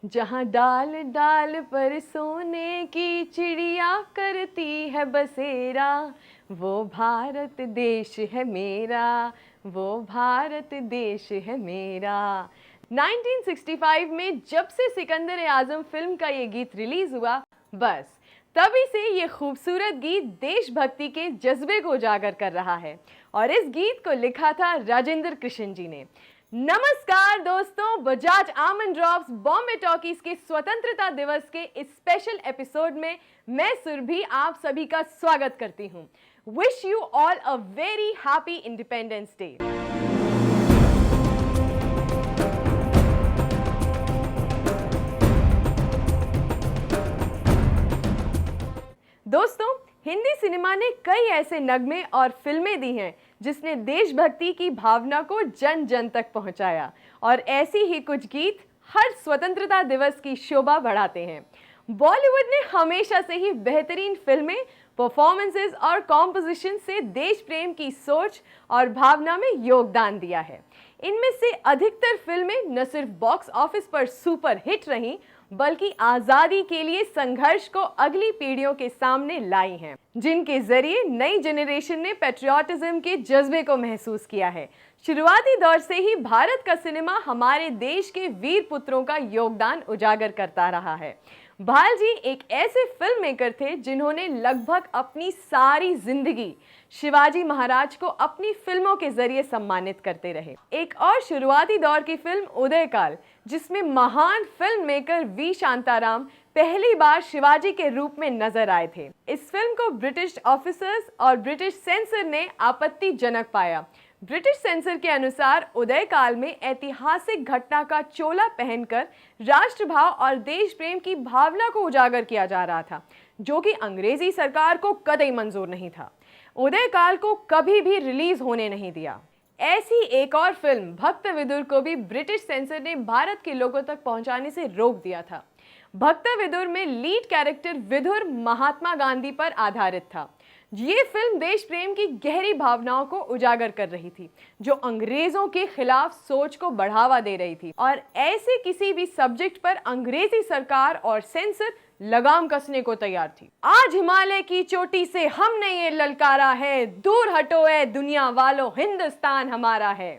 जहाँ डाल डाल पर सोने की चिड़िया करती है बसेरा, वो भारत देश है मेरा, वो भारत देश है मेरा। 1965 में जब से सिकंदर ए आजम फिल्म का ये गीत रिलीज हुआ, बस तभी से ये खूबसूरत गीत देशभक्ति के जज्बे को उजागर कर रहा है और इस गीत को लिखा था राजेंद्र कृष्ण जी ने। नमस्कार दोस्तों, Bajaj almond drops Bombay talkies के स्वतंत्रता दिवस के इस स्पेशल एपिसोड में मैं सुरभि आप सभी का स्वागत करती हूं। Wish you all a very happy independence day. दोस्तों, हिंदी सिनेमा ने कई ऐसे नगमे और फिल्में दी हैं जिसने देशभक्ति की भावना को जन जन तक पहुंचाया और ऐसी ही कुछ गीत हर स्वतंत्रता दिवस की शोभा बढ़ाते हैं। बॉलीवुड ने हमेशा से ही बेहतरीन फिल्में, परफॉर्मेंसेस और कॉम्पोजिशन से देश प्रेम की सोच और भावना में योगदान दिया है। इनमें से अधिकतर फिल्में न सिर्फ बॉक्स ऑफिस पर सुपर हिट रहीं, बल्कि आजादी के लिए संघर्ष को अगली पीढ़ियों के सामने लाई हैं, जिनके जरिए नई जनरेशन ने पैट्रियटिज्म के जज्बे को महसूस किया है। शुरुआती दौर से ही भारत का सिनेमा हमारे देश के वीर पुत्रों का योगदान उजागर करता रहा है। भाल जी एक ऐसे फिल्म मेकर थे जिन्होंने लगभग अपनी सारी जिंदगी शिवाजी महाराज को अपनी फिल्मों के जरिए सम्मानित करते रहे। एक और शुरुआती दौर की फिल्म उदयकाल, जिसमें महान फिल्म मेकर वी शांताराम पहली बार शिवाजी के रूप में नजर आए थे। इस फिल्म को ब्रिटिश ऑफिसर्स और ब्रिटिश सेंसर ने आपत्तिजनक पाया। ब्रिटिश सेंसर के अनुसार उदयकाल में ऐतिहासिक घटना का चोला पहनकर राष्ट्रभाव और देश प्रेम की भावना को उजागर किया जा रहा था, जो कि अंग्रेजी सरकार को कतई मंजूर नहीं था। उदयकाल को कभी भी रिलीज होने नहीं दिया। ऐसी एक और फिल्म भक्त विदुर को भी ब्रिटिश सेंसर ने भारत के लोगों तक पहुंचाने से रोक दिया था। भक्त विदुर में लीड कैरेक्टर विदुर महात्मा गांधी पर आधारित था। ये फिल्म देश प्रेम की गहरी भावनाओं को उजागर कर रही थी, जो अंग्रेजों के खिलाफ सोच को बढ़ावा दे रही थी, और ऐसे किसी भी सब्जेक्ट पर अंग्रेजी सरकार और सेंसर लगाम कसने को तैयार थी। आज हिमालय की चोटी से हमने ये ललकारा है, दूर हटो ए दुनिया वालों, हिंदुस्तान हमारा है।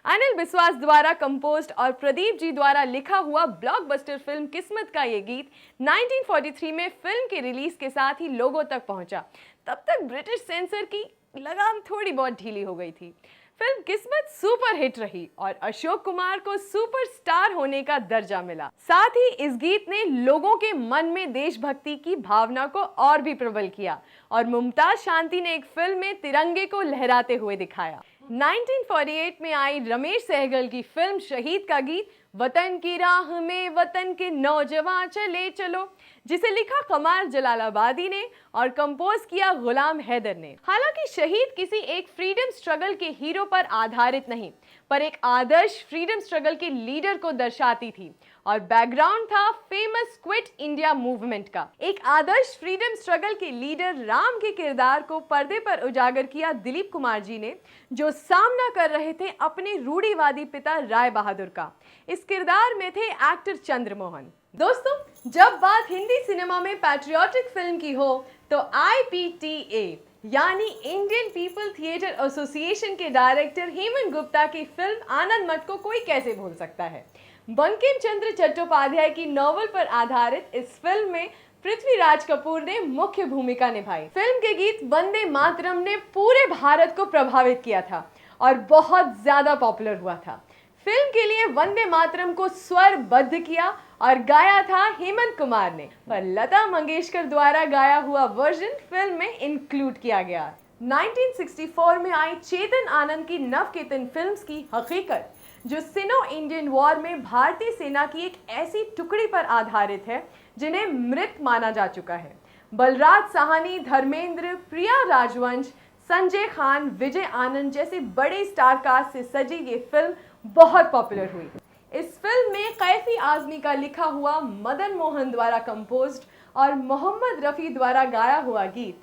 अनिल बिस्वास द्वारा कंपोज्ड और प्रदीप जी द्वारा लिखा हुआ ब्लॉकबस्टर फिल्म किस्मत का ये गीत 1943 में फिल्म के रिलीज के साथ ही लोगों तक पहुंचा। तब तक ब्रिटिश सेंसर की लगाम थोड़ी बहुत ढीली हो गई थी। फिल्म किस्मत सुपर हिट रही और अशोक कुमार को सुपरस्टार होने का दर्जा मिला। साथ ही इस गीत ने लोगों के मन में देशभक्ति की भावना को और भी प्रबल किया और मुमताज शांति ने एक फिल्म में तिरंगे को लहराते हुए दिखाया। 1948 में आई रमेश सहगल की फिल्म शहीद का गीत वतन की राह में वतन के नौजवान चले चलो, जिसे लिखा कमार जलालाबादी ने और कंपोज किया गुलाम हैदर ने। हालांकि शहीद किसी एक फ्रीडम स्ट्रगल के हीरो पर आधारित नहीं, पर एक आदर्श फ्रीडम स्ट्रगल के लीडर को दर्शाती थी और बैकग्राउंड था फेमस क्विट इंडिया मूवमेंट का। एक आदर्श फ्रीडम स्ट्रगल के लीडर राम के किरदार को पर्दे पर उजागर किया दिलीप कुमार जी ने, जो सामना कर रहे थे अपने रूढ़िवादी पिता राय बहादुर का। इस किरदार में थे एक्टर चंद्रमोहन। दोस्तों, जब बात हिंदी सिनेमा में पैट्रियोटिक फिल्म की हो तो IPTA यानी इंडियन पीपल थिएटर एसोसिएशन के डायरेक्टर हेमंत गुप्ता की फिल्म आनंद मठ को कोई कैसे भूल सकता है। बंकिम चंद्र चट्टोपाध्याय की नॉवल पर आधारित इस फिल्म में पृथ्वीराज कपूर ने मुख्य भूमिका निभाई। फिल्म के गीत वंदे मातरम ने पूरे भारत को प्रभावित किया था और बहुत ज्यादा पॉपुलर हुआ था। फिल्म के लिए वंदे मातरम को स्वरबद्ध किया और गाया था हेमंत कुमार ने, पर लता मंगेशकर द्वारा गाया हुआ वर्जन फिल्म में इंक्लूड किया गया। 1964 में आई चेतन आनंद की नवकेतन फिल्म्स की हकीकत, जो सिनो इंडियन वॉर में भारतीय सेना की एक ऐसी टुकड़ी पर आधारित है जिन्हें मृत माना जा चुका है। बलराज साहनी, धर्मेंद्र, प्रिया राजवंश, संजय खान, विजय आनंद जैसे बड़े स्टार कास्ट से सजी ये फिल्म बहुत पॉपुलर हुई। इस फिल्म में कैफी आजमी का लिखा हुआ मदन मोहन द्वारा कंपोज्ड और मोहम्मद रफ़ी द्वारा गाया हुआ गीत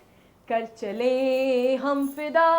कर चले हम फिदा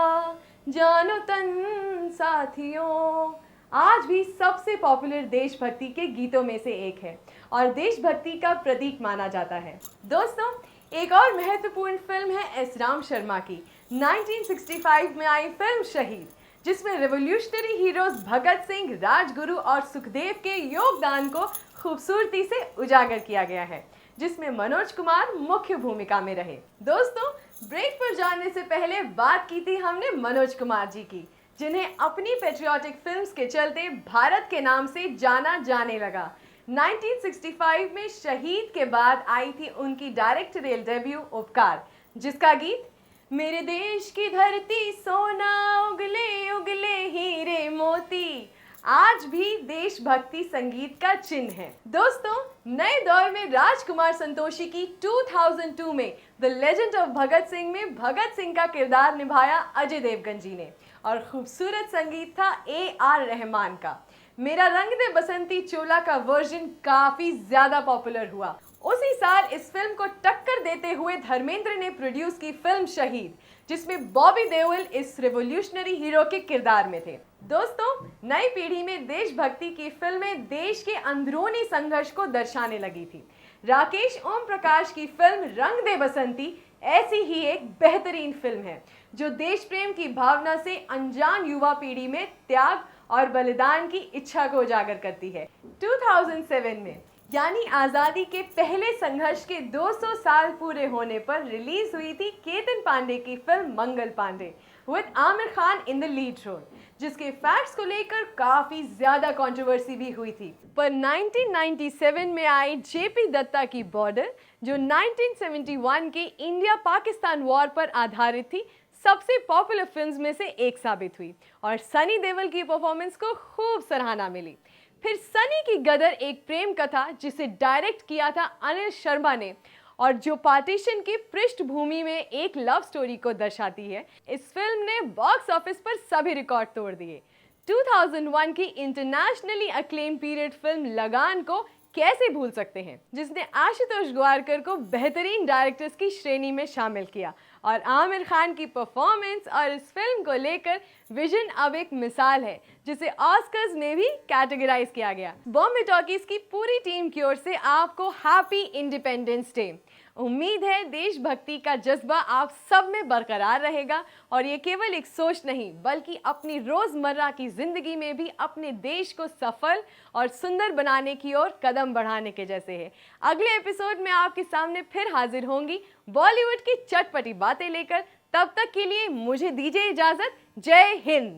जानो तन साथियों आज भी सबसे पॉपुलर देशभक्ति के गीतों में से एक है और देशभक्ति का प्रतीक माना जाता है। दोस्तों, एक और महत्वपूर्ण फिल्म है एस राम शर्मा की 1965 में आई फिल्म शहीद, जिसमें रेवोल्यूशनरी हीरोज भगत सिंह, राजगुरु और सुखदेव के योगदान को खूबसूरती से उजागर किया गया है, जिसमें मनोज कुमार मुख्य भूमिका में रहे। दोस्तों, ब्रेक पर जाने से पहले बात की थी हमने मनोज कुमार जी की, जिन्हें अपनी पेट्रियाटिक फिल्म्स के चलते भारत के नाम से जाना जाने लगा। 1965 में शहीद के बाद आई थी उनकी डायरेक्टोरियल डेब्यू उपकार, जिसका गीत मेरे देश की धरती सोना उगले उगले हीरे मोती आज भी देशभक्ति संगीत का चिन्ह है। दोस्तों, नए दौर में राजकुमार संतोषी की 2002 में the legend of Bhagat Singh में भगत सिंह का किरदार निभाया अजय देवगन जी ने, और खूबसूरत संगीत था AR रहमान का। मेरा रंग दे बसंती चोला का वर्जन काफी ज्यादा पॉपुलर हुआ। उसी साल इस फिल्म को टक्कर देते हुए धर्मेंद्र ने प्रोड्यूस की फिल्म शहीद, जिसमें बॉबी देओल इस रेवोल्यूशनरी हीरो के किरदार में थे। दोस्तों, नई पीढ़ी में देशभक्ति की फिल्में देश के अंदरूनी संघर्ष को दर्शाने लगी थी। राकेश ओम प्रकाश की फिल्म रंग दे बसंती ऐसी ही एक बेहतरीन फिल्म है, जो देश प्रेम की भावना से अनजान युवा पीढ़ी में त्याग और बलिदान की इच्छा को उजागर करती है। 2007 में, यानी आज़ादी के पहले संघर्ष के 200 साल पूरे होने पर रिलीज हुई थी केतन पांडे की film Mangal Pandey with Aamir Khan in the lead role, जिसके फैक्ट्स को लेकर काफी ज्यादा कंट्रोवर्सी भी हुई थी। पर 1997 में आई जेपी दत्ता की बॉर्डर, जो 1971 के इंडिया पाकिस्तान वॉर पर आधारित थी, सबसे पॉपुलर फिल्म्स में से एक साबित हुई और सनी देओल की परफॉर्मेंस को खूब सराहना मिली। फिर सनी की गदर एक प्रेम कथा, जिसे डायरेक्ट किया था अनिल शर्मा ने, और जो पार्टीशन की पृष्ठभूमि में एक लव स्टोरी को दर्शाती है। इस फिल्म ने बॉक्स ऑफिस पर सभी रिकॉर्ड तोड़ दिए। 2001 की इंटरनेशनली अक्लेम पीरियड फिल्म लगान को कैसे भूल सकते हैं, जिसने आशुतोष गोवारकर को बेहतरीन डायरेक्टर्स की श्रेणी में शामिल किया, और आमिर खान की परफॉर्मेंस और इस फिल्म को लेकर विजन अब एक मिसाल है, जिसे ऑस्कर्स में भी कैटेगराइज किया गया। बॉम्बे टॉकीज की पूरी टीम की ओर से आपको हैप्पी इंडिपेंडेंस डे। उम्मीद है देशभक्ति का जज्बा आप सब में बरकरार रहेगा, और ये केवल एक सोच नहीं, बल्कि अपनी रोजमर्रा की जिंदगी में भी अपने देश को सफल और सुंदर बनाने की ओर कदम बढ़ाने के जैसे है। अगले एपिसोड में आपके सामने फिर हाजिर होंगी बॉलीवुड की चटपटी बातें लेकर। तब तक के लिए मुझे दीजिए इजाजत। जय हिंद।